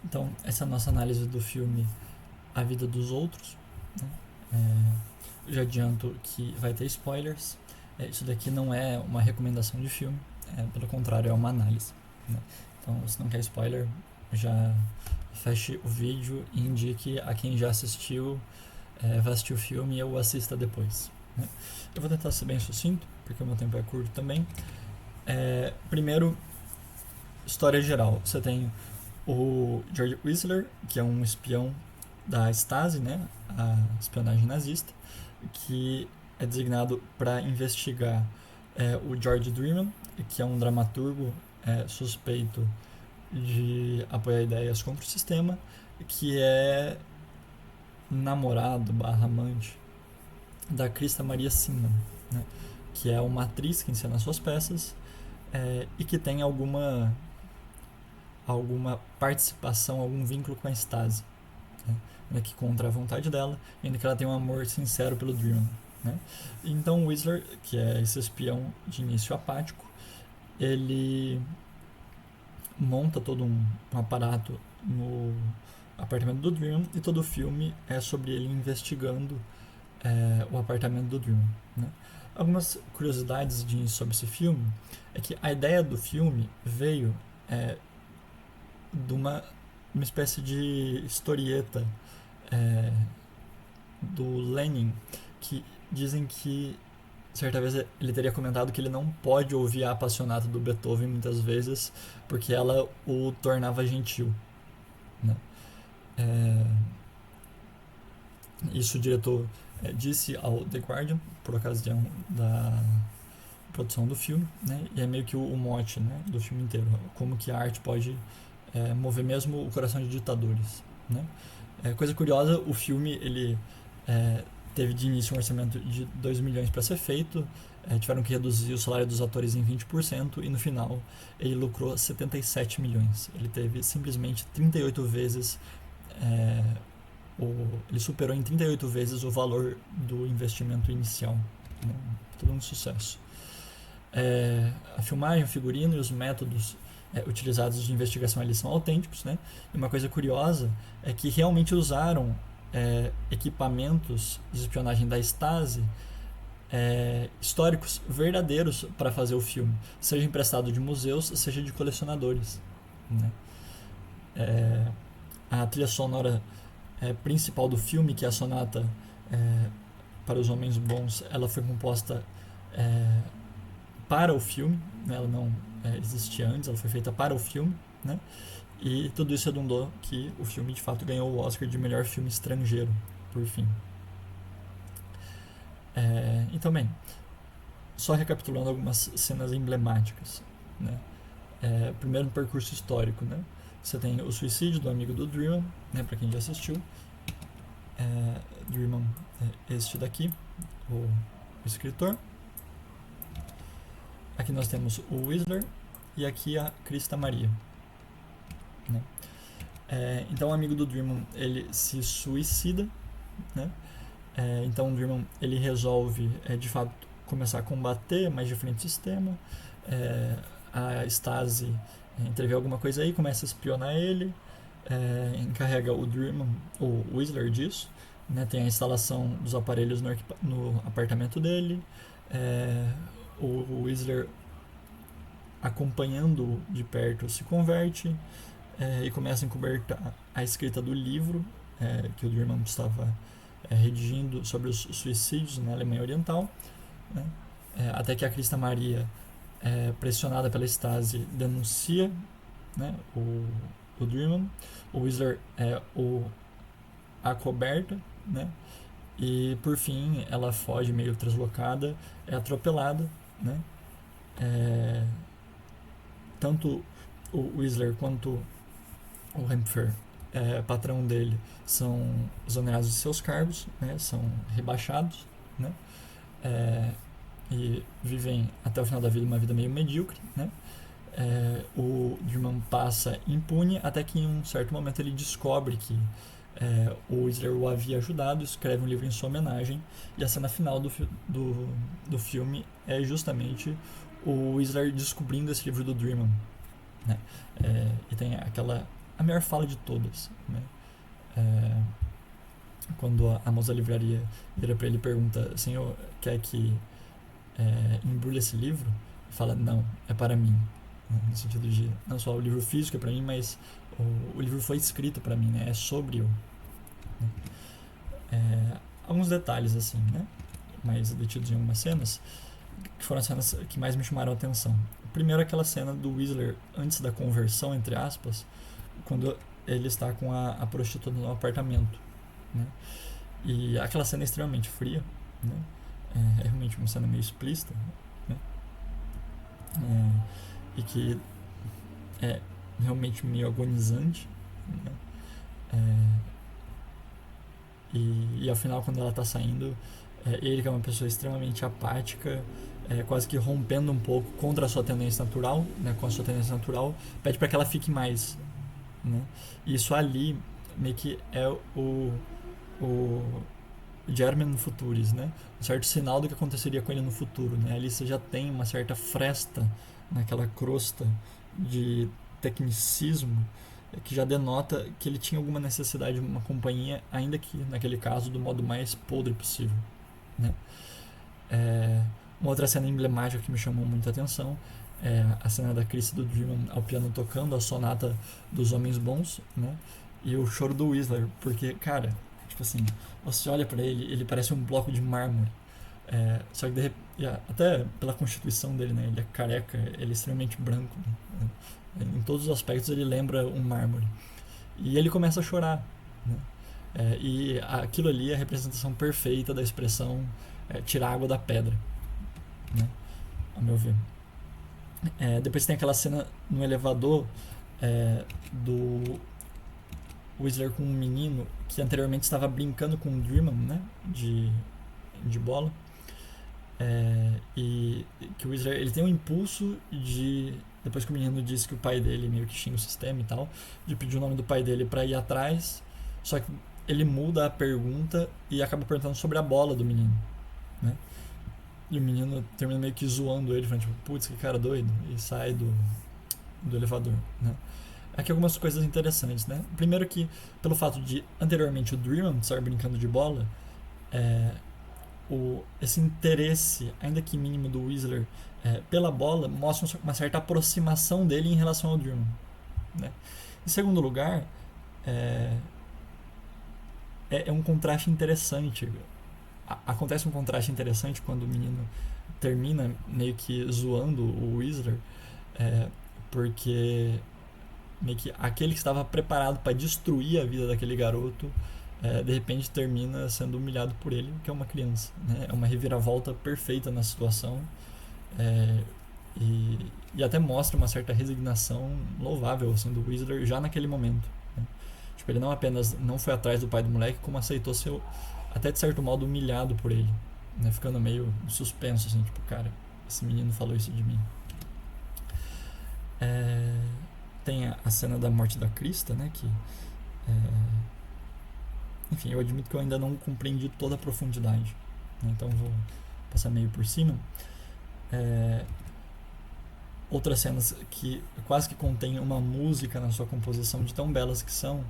Então, essa é a nossa análise do filme A Vida dos Outros, né? Já adianto que vai ter spoilers. Isso daqui não é uma recomendação de filme, pelo contrário, é uma análise, né? Então, se não quer spoiler, já feche o vídeo e indique a quem já assistiu, vai assistir o filme ou assista depois, né? Eu vou tentar ser bem sucinto, porque o meu tempo é curto também. Primeiro, história geral. Você tem o George Whistler, que é um espião da Stasi, né, a espionagem nazista, que é designado para investigar o George Dreaman, que é um dramaturgo suspeito de apoiar ideias contra o sistema, que é namorado barra amante da Krista Maria Simon, né, que é uma atriz que encena suas peças e que tem alguma participação, algum vínculo com a Stasi, né, que contra a vontade dela, ainda que ela tenha um amor sincero pelo Dreaman, né? Então o Whistler, que é esse espião de início apático, ele monta todo um aparato no apartamento do Dreaman, e todo o filme é sobre ele investigando o apartamento do Dreaman, né? Algumas curiosidades sobre esse filme é que a ideia do filme veio de uma espécie de historieta do Lenin, que dizem que certa vez ele teria comentado que ele não pode ouvir a Apassionata do Beethoven muitas vezes porque ela o tornava gentil, né? Isso o diretor disse ao The Guardian por ocasião da produção do filme, né? E é meio que o mote, né, do filme inteiro, como que a arte pode mover mesmo o coração de ditadores, né? Coisa curiosa, o filme ele teve de início um orçamento de 2 milhões para ser feito, tiveram que reduzir o salário dos atores em 20% e no final ele lucrou 77 milhões. Ele teve simplesmente 38 vezes ele superou em 38 vezes o valor do investimento inicial, né? Todo um sucesso. A filmagem, o figurino e os métodos utilizados de investigação ali são autênticos, né? E uma coisa curiosa é que realmente usaram equipamentos de espionagem da Stasi históricos verdadeiros para fazer o filme, seja emprestado de museus, seja de colecionadores, né? A trilha sonora principal do filme, que é a sonata para os homens bons, ela foi composta para o filme, né? Ela não existia antes, ela foi feita para o filme, né? E tudo isso redundou que o filme de fato ganhou o Oscar de melhor filme estrangeiro, por fim. Então, bem, só recapitulando algumas cenas emblemáticas, né? Primeiro, no percurso histórico, né? Você tem o suicídio do amigo do Dreaman, né, para quem já assistiu. Dreaman é este daqui, o escritor. Aqui nós temos o Whistler e aqui a Krista Maria, né? Então o amigo do Dreaman ele se suicida, né? Então o Dreaman ele resolve de fato começar a combater mais de frente o sistema. A Stasi entrevê alguma coisa aí, começa a espionar ele, encarrega o Dreaman, o Whistler disso, né? Tem a instalação dos aparelhos no apartamento dele. O Whistler, acompanhando de perto, se converte e começa a encobertar a escrita do livro que o Dreaman estava redigindo sobre os suicídios na Alemanha Oriental, né? Até que a Krista Maria, pressionada pela Stasi, denuncia, né, o Dreaman. O Whistler o acoberta, né? E por fim ela foge meio translocada, é atropelada, né? Tanto o Whistler quanto o Hempfer, patrão dele, são exonerados de seus cargos, né? São rebaixados, né? E vivem até o final da vida uma vida meio medíocre, né? O Dreaman passa impune até que em um certo momento ele descobre que o Whistler o havia ajudado, escreve um livro em sua homenagem, e a cena final do filme é justamente o Whistler descobrindo esse livro do Dreaman, né? E tem aquela a melhor fala de todas, né? Quando a moça da livraria vira para ele e pergunta: Senhor, quer que embrulhe esse livro? Ele fala: não, é para mim, né? No sentido de não só o livro físico é para mim, mas o livro foi escrito para mim, né? É sobre eu, né? Alguns detalhes assim, né? Mais detidos em algumas cenas, que foram as cenas que mais me chamaram a atenção. Primeiro, aquela cena do Whistler antes da conversão, entre aspas, quando ele está com a prostituta no apartamento, né? E aquela cena é extremamente fria, né? É realmente uma cena meio explícita, né? E que é realmente meio agonizante, né? E ao final, quando ela está saindo, ele, que é uma pessoa extremamente apática, quase que rompendo um pouco contra a sua tendência natural, né, com a sua tendência natural, pede para que ela fique mais, né? E isso ali meio que é o Germen Futuris, né? Um certo sinal do que aconteceria com ele no futuro, né? Ali você já tem uma certa fresta naquela crosta de tecnicismo que já denota que ele tinha alguma necessidade de uma companhia, ainda que naquele caso do modo mais podre possível, né? Uma outra cena emblemática que me chamou muita atenção é a cena da Chrissy do Dream ao piano tocando a sonata dos Homens Bons, né? E o choro do Whistler, porque, cara, tipo assim, você olha pra ele, ele parece um bloco de mármore. Só que até pela constituição dele, né? Ele é careca, ele é extremamente branco, né? Em todos os aspectos ele lembra um mármore. E ele começa a chorar, né? E aquilo ali é a representação perfeita da expressão tirar água da pedra, né? A meu ver. Depois tem aquela cena no elevador do Whistler com um menino que anteriormente estava brincando com o Dreamman, né? De bola. E que o Whistler, ele tem um impulso de, depois que o menino disse que o pai dele meio que xinga o sistema e tal, de pedir o nome do pai dele pra ir atrás, só que ele muda a pergunta e acaba perguntando sobre a bola do menino, né? E o menino termina meio que zoando ele, falando tipo, putz, que cara doido, e sai do elevador, né? Aqui algumas coisas interessantes, né? Primeiro que, pelo fato de anteriormente o Dreamman estar brincando de bola, esse interesse, ainda que mínimo, do Whistler pela bola mostra uma certa aproximação dele em relação ao Dreamman, né? Em segundo lugar, é um contraste interessante. Acontece um contraste interessante quando o menino termina meio que zoando o Whistler, porque meio que aquele que estava preparado para destruir a vida daquele garoto de repente termina sendo humilhado por ele, que é uma criança, né? É uma reviravolta perfeita na situação, e até mostra uma certa resignação louvável assim, do Whistler já naquele momento, né? Tipo, ele não apenas não foi atrás do pai do moleque, como aceitou ser até de certo modo humilhado por ele, né? Ficando meio suspenso assim, tipo, cara, esse menino falou isso de mim. Tem a cena da morte da Krista, né? Que enfim, eu admito que eu ainda não compreendi toda a profundidade, né? Então vou passar meio por cima. Outras cenas que quase que contêm uma música na sua composição, de tão belas que são,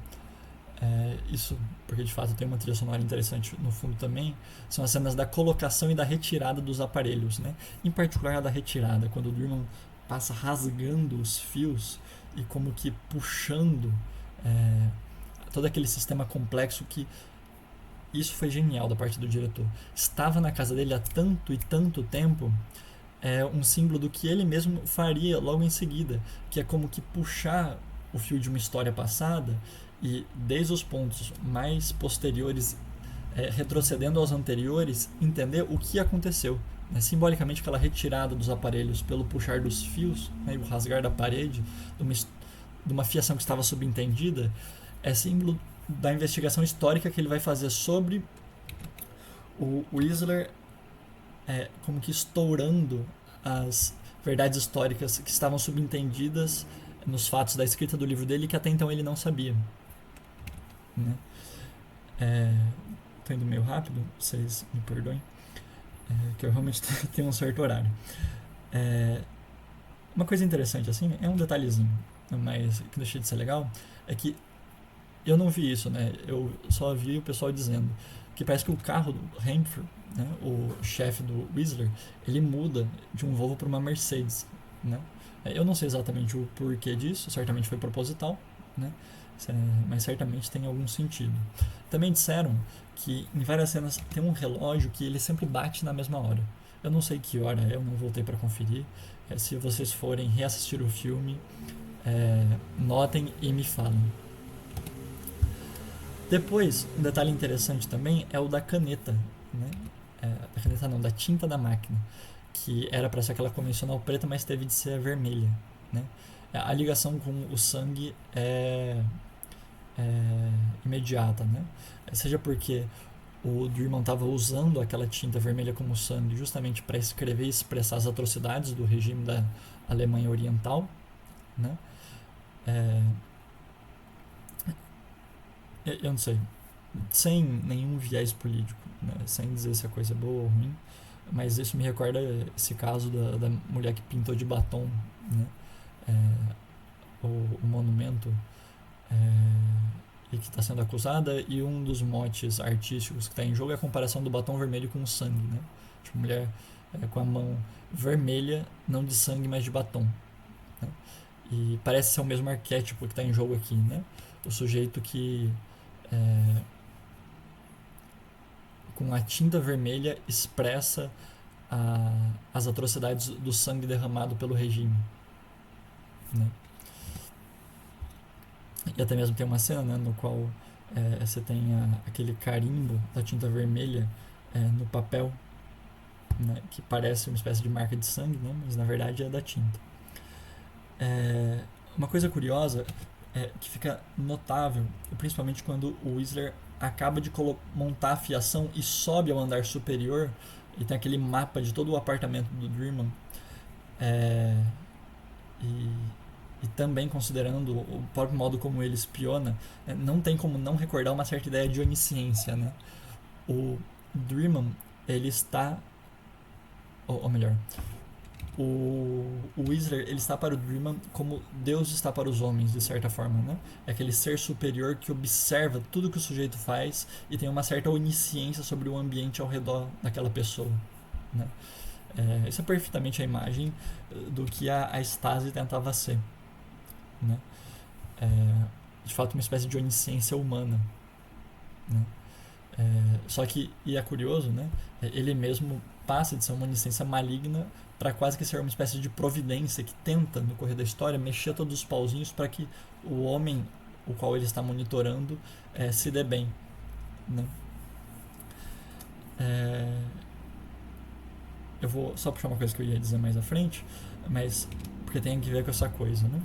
isso porque de fato tem uma trilha sonora interessante no fundo também, são as cenas da colocação e da retirada dos aparelhos, né? Em particular a da retirada, quando o Dreamman passa rasgando os fios e como que puxando todo aquele sistema complexo, que isso foi genial da parte do diretor. Estava na casa dele há tanto e tanto tempo, um símbolo do que ele mesmo faria logo em seguida, que é como que puxar o fio de uma história passada e desde os pontos mais posteriores, retrocedendo aos anteriores, entender o que aconteceu, né? Simbolicamente aquela retirada dos aparelhos pelo puxar dos fios, né, e o rasgar da parede de uma fiação que estava subentendida, é símbolo da investigação histórica que ele vai fazer sobre o Whistler, como que estourando as verdades históricas que estavam subentendidas nos fatos da escrita do livro dele, que até então ele não sabia, né? Tô indo meio rápido, vocês me perdoem, que eu realmente tenho um certo horário. Uma coisa interessante assim, é um detalhezinho, mas que deixa de ser legal, é que eu não vi isso, né? Eu só vi o pessoal dizendo que parece que o carro do Hemphill, né, o chefe do Whistler, ele muda de um Volvo para uma Mercedes, né? Eu não sei exatamente o porquê disso, certamente foi proposital, né? Mas certamente tem algum sentido. Também disseram que em várias cenas tem um relógio que ele sempre bate na mesma hora. Eu não sei que hora é, eu não voltei para conferir. Se vocês forem reassistir o filme, notem e me falem. Depois, um detalhe interessante também é o da caneta, né? Da caneta não, da tinta da máquina, que era para ser aquela convencional preta, mas teve de ser a vermelha, né? A ligação com o sangue é imediata, né? Seja porque o Drummond estava usando aquela tinta vermelha como sangue justamente para escrever e expressar as atrocidades do regime da Alemanha Oriental, né? Eu não sei, sem nenhum viés político, né? Sem dizer se a coisa é boa ou ruim, mas isso me recorda esse caso da mulher que pintou de batom, né? O monumento, e que está sendo acusada, e um dos motes artísticos que está em jogo é a comparação do batom vermelho com o sangue, né? Tipo, mulher com a mão vermelha, não de sangue, mas de batom, né? E parece ser o mesmo arquétipo que está em jogo aqui, né? O sujeito que com a tinta vermelha expressa as atrocidades do sangue derramado pelo regime, né? E até mesmo tem uma cena, né, no qual você tem aquele carimbo da tinta vermelha no papel, né, que parece uma espécie de marca de sangue, né, mas na verdade é da tinta. Uma coisa curiosa que fica notável, principalmente quando o Whistler acaba de montar a fiação e sobe ao andar superior e tem aquele mapa de todo o apartamento do Drummond, e também considerando o próprio modo como ele espiona, não tem como não recordar uma certa ideia de onisciência, né? O Drummond, ele está, ou melhor, o Whistler, ele está para o Drummond como Deus está para os homens, de certa forma, né? É aquele ser superior que observa tudo que o sujeito faz e tem uma certa onisciência sobre o ambiente ao redor daquela pessoa, né? Isso é perfeitamente a imagem do que a Stasi tentava ser, né? De fato, uma espécie de onisciência humana, né? Só que, e é curioso, né? Ele mesmo passa de ser uma onisciência maligna para quase que ser uma espécie de providência que tenta, no correr da história, mexer todos os pauzinhos para que o homem, o qual ele está monitorando, se dê bem, né? Eu vou só puxar uma coisa que eu ia dizer mais à frente, mas porque tem que ver com essa coisa, né?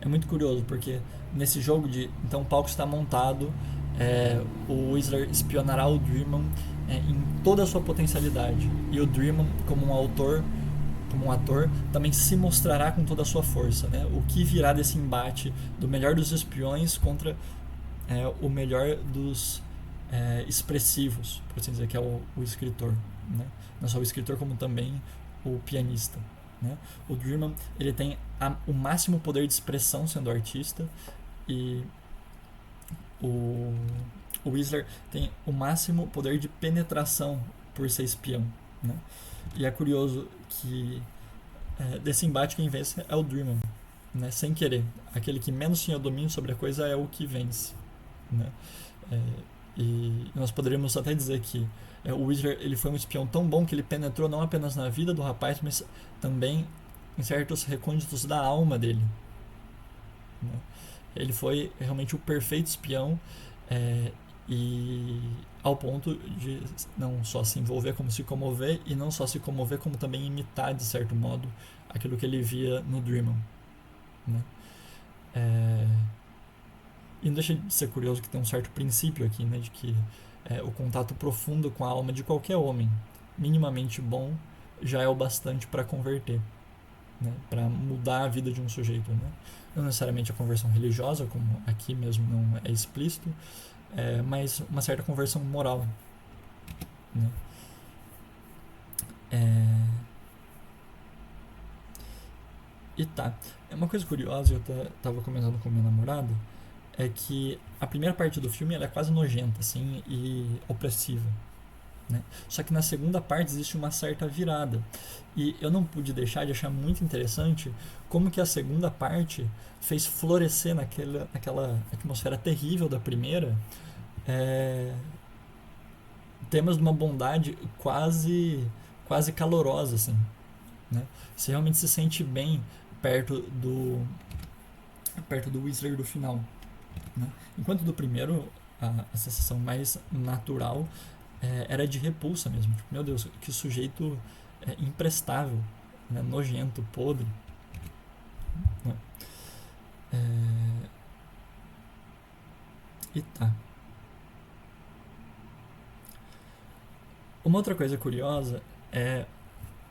É muito curioso, porque nesse jogo de... Então o palco está montado, o Whistler espionará o Drummond em toda a sua potencialidade. E o Drummond, como um ator, também se mostrará com toda a sua força, né? O que virá desse embate do melhor dos espiões contra o melhor dos expressivos, por assim dizer, que é o escritor, né? Não só o escritor, como também o pianista, né? O Drummond, ele tem o máximo poder de expressão sendo artista, e o Whistler tem o máximo poder de penetração por ser espião, né? E é curioso que desse embate quem vence é o Drummond, né? Sem querer. Aquele que menos tinha domínio sobre a coisa é o que vence, né? E nós poderíamos até dizer que o Whistler, ele foi um espião tão bom que ele penetrou não apenas na vida do rapaz, mas também em certos recônditos da alma dele, né? Ele foi realmente o perfeito espião, e ao ponto de não só se envolver como se comover, e não só se comover como também imitar de certo modo aquilo que ele via no Drummond, né? E não deixa de ser curioso que tem um certo princípio aqui, né, de que o contato profundo com a alma de qualquer homem, minimamente bom, já é o bastante para converter, né, para mudar a vida de um sujeito, né? Não necessariamente a conversão religiosa, como aqui mesmo não é explícito, mas uma certa conversão moral, né? E tá, é uma coisa curiosa, eu tava comentando com minha namorada, é que a primeira parte do filme ela é quase nojenta, assim, e opressiva, né? Só que na segunda parte existe uma certa virada. E eu não pude deixar de achar muito interessante como que a segunda parte fez florescer naquela atmosfera terrível da primeira, é, temas de uma bondade quase calorosa, assim, né? Você realmente se sente bem perto do Whistler do final, né? Enquanto do primeiro a sensação mais natural era de repulsa mesmo. Tipo, meu Deus, que sujeito imprestável, né? Nojento, podre, né? É, e tá. Uma outra coisa curiosa é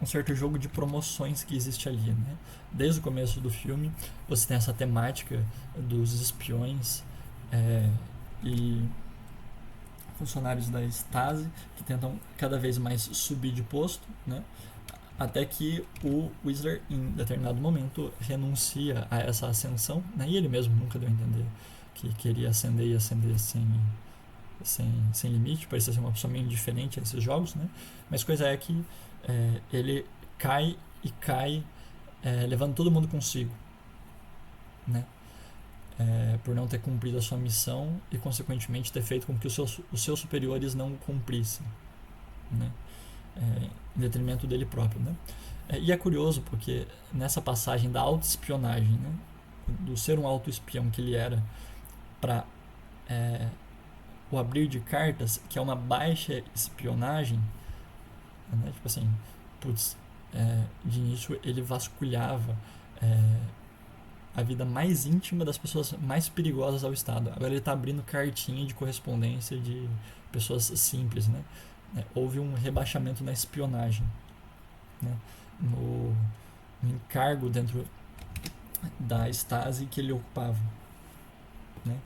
um certo jogo de promoções que existe ali, né? Desde o começo do filme, você tem essa temática dos espiões é, e funcionários da Stasi que tentam cada vez mais subir de posto, né? Até que o Whistler, em determinado momento, renuncia a essa ascensão, né? E ele mesmo nunca deu a entender que queria ascender e ascender sem limite, parecia ser uma pessoa meio indiferente a esses jogos, né? Mas coisa é que ele cai e cai, levando todo mundo consigo, né? Por não ter cumprido a sua missão e, consequentemente, ter feito com que os seus superiores não cumprissem, né? Em detrimento dele próprio, né? E é curioso porque nessa passagem da autoespionagem, né? Do ser um autoespião que ele era para o abrir de cartas, que é uma baixa espionagem, né? Tipo assim, putz, de início ele vasculhava a vida mais íntima das pessoas mais perigosas ao Estado. Agora ele está abrindo cartinha de correspondência de pessoas simples, né? Houve um rebaixamento na espionagem, né? No encargo dentro da Stasi que ele ocupava, né?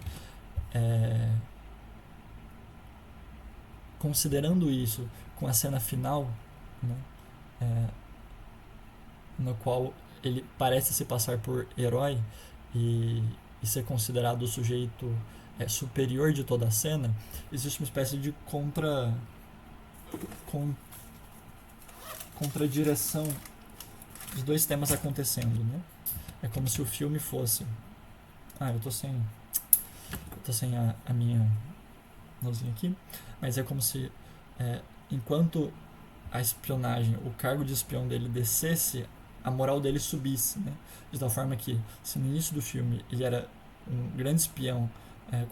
Considerando isso com a cena final, né? No qual ele parece se passar por herói e ser considerado o sujeito superior de toda a cena, existe uma espécie de contradireção dos dois temas acontecendo, né? É como se o filme fosse... eu tô sem a minha nozinha aqui, mas é como se enquanto a espionagem, o cargo de espião dele descesse, a moral dele subisse, né? De tal forma que, se no início do filme ele era um grande espião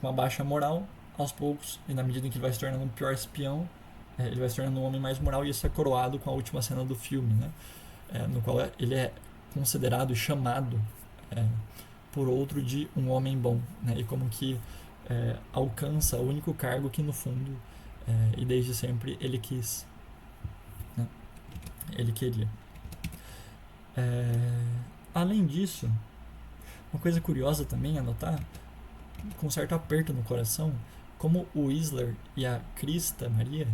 com uma baixa moral, aos poucos, e na medida em que ele vai se tornando um pior espião, ele vai se tornando um homem mais moral, e isso é coroado com a última cena do filme, né? No qual ele é considerado e chamado por outro de um homem bom, né? E como que alcança o único cargo que no fundo e desde sempre ele quis, né? Ele queria. Além disso, uma coisa curiosa também a notar, com um certo aperto no coração, como o Whistler e a Krista Maria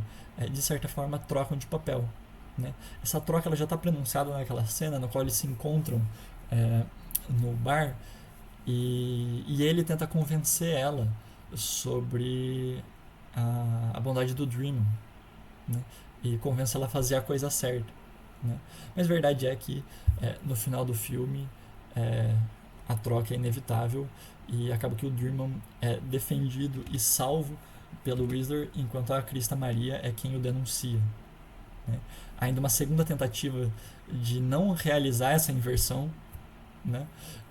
de certa forma trocam de papel, né? Essa troca ela já está pronunciada naquela cena no qual eles se encontram no bar e ele tenta convencer ela sobre a bondade do Dream, né? E convence ela a fazer a coisa certa, né? Mas a verdade é que no final do filme a troca é inevitável e acaba que o Dream é defendido e salvo pelo Whistler, enquanto a Krista Maria é quem o denuncia, né? Ainda uma segunda tentativa de não realizar essa inversão, né?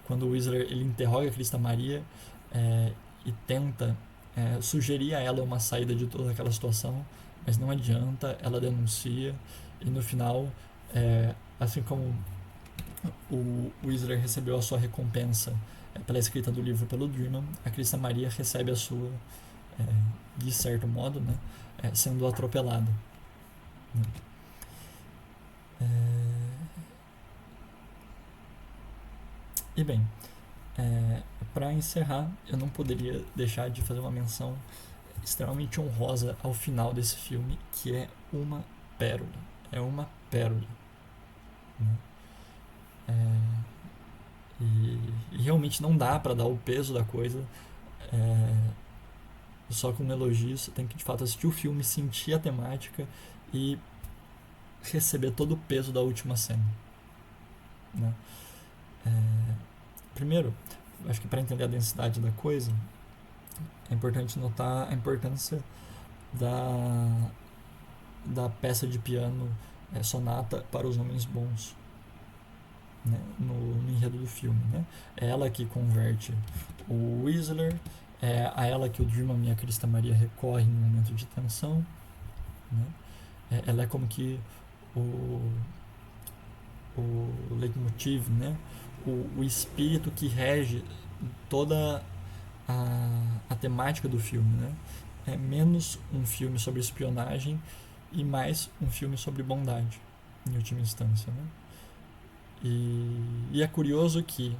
Quando o Whistler ele interroga a Krista Maria e tenta sugerir a ela uma saída de toda aquela situação, mas não adianta, ela denuncia e no final, assim como o Whistler recebeu a sua recompensa pela escrita do livro pelo Dream, a Krista Maria recebe a sua de certo modo, né, sendo atropelada, né? E bem, para encerrar, eu não poderia deixar de fazer uma menção extremamente honrosa ao final desse filme, que é uma pérola. É uma pérola, né? E realmente não dá para dar o peso da coisa só com elogios. Você tem que de fato assistir o filme, sentir a temática e receber todo o peso da última cena, né? Primeiro, acho que para entender a densidade da coisa é importante notar a importância da peça de piano Sonata para os Homens Bons, né, no enredo do filme, né? É ela que converte o Whistler, é a ela que o Dreamer e a Crista Maria recorrem no momento de tensão, né? Ela é como que o leitmotiv, né? O espírito que rege toda a temática do filme, né? É menos um filme sobre espionagem e mais um filme sobre bondade, em última instância, né? E é curioso que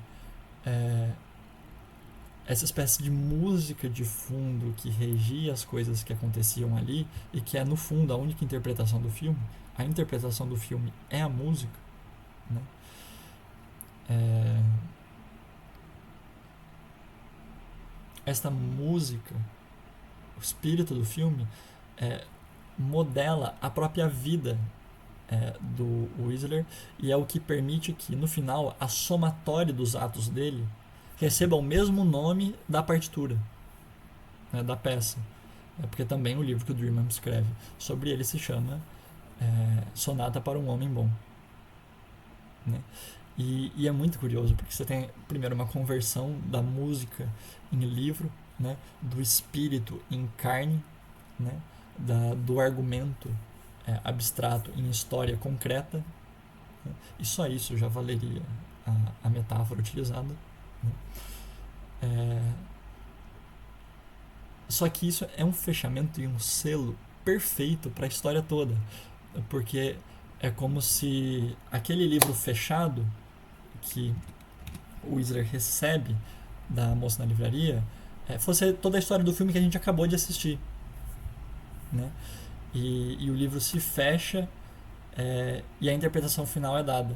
essa espécie de música de fundo que regia as coisas que aconteciam ali e que é no fundo a única interpretação do filme, a interpretação do filme é a música, né? Esta música, o espírito do filme, modela a própria vida do Whistler e é o que permite que no final a somatória dos atos dele receba o mesmo nome da partitura, né, da peça. Porque também o livro que o Dreamer escreve sobre ele se chama Sonata para um Homem Bom, né? E é muito curioso porque você tem primeiro uma conversão da música em livro, né, do espírito em carne, né, do argumento abstrato em história concreta, né, e só isso já valeria a metáfora utilizada, né? Só que isso é um fechamento e um selo perfeito para a história toda, porque é como se aquele livro fechado que o Whistler recebe da moça na livraria fosse toda a história do filme que a gente acabou de assistir, né? E o livro se fecha e a interpretação final é dada.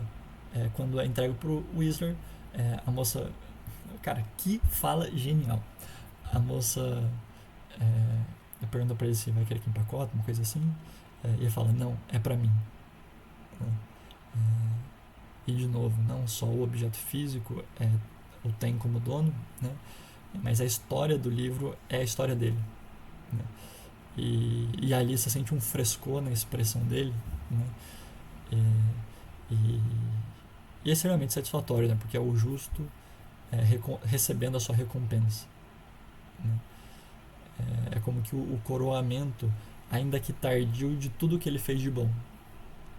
Quando é entregue pro Whistler, a moça... Cara, que fala genial. A moça pergunta pra ele se vai querer que empacota, uma coisa assim. E ele fala, não, é pra mim. E de novo, não só o objeto físico o tem como dono, né? Mas a história do livro é a história dele, né? E ali você sente um frescor na expressão dele, né? E é extremamente satisfatório, né? Porque é o justo recebendo a sua recompensa, né? É como que o coroamento, ainda que tardio, de tudo que ele fez de bom,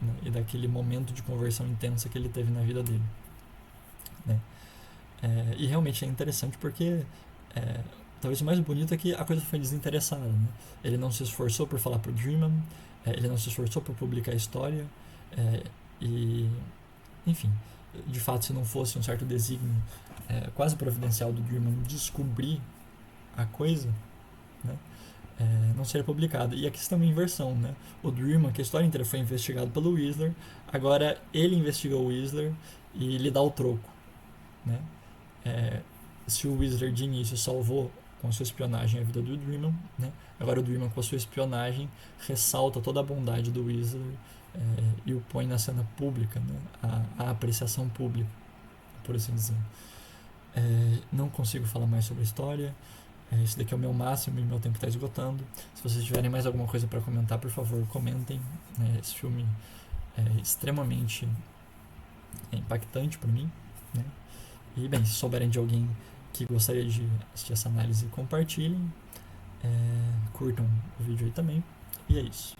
né? E daquele momento de conversão intensa que ele teve na vida dele, né? E realmente é interessante porque talvez o mais bonito é que a coisa foi desinteressada, né? Ele não se esforçou por falar pro Dreamer, ele não se esforçou por publicar a história, e enfim, de fato, se não fosse um certo desígnio quase providencial do Dreamer descobrir a coisa, né, não seria publicado. E a questão é a inversão, né? O Dreamer, que a história inteira foi investigado pelo Whistler, agora ele investiga o Whistler e lhe dá o troco, né? Se o Whistler de início salvou com a sua espionagem a vida do Dreamer, né, agora o Dreamer com a sua espionagem ressalta toda a bondade do Whistler e o põe na cena pública, né, a apreciação pública, por assim dizer. Não consigo falar mais sobre a história. Isso daqui é o meu máximo e meu tempo está esgotando. Se vocês tiverem mais alguma coisa para comentar, por favor, comentem. Esse filme é extremamente impactante para mim, né? E bem, se souberem de alguém que gostaria de assistir essa análise, compartilhem, curtam o vídeo aí também. E é isso.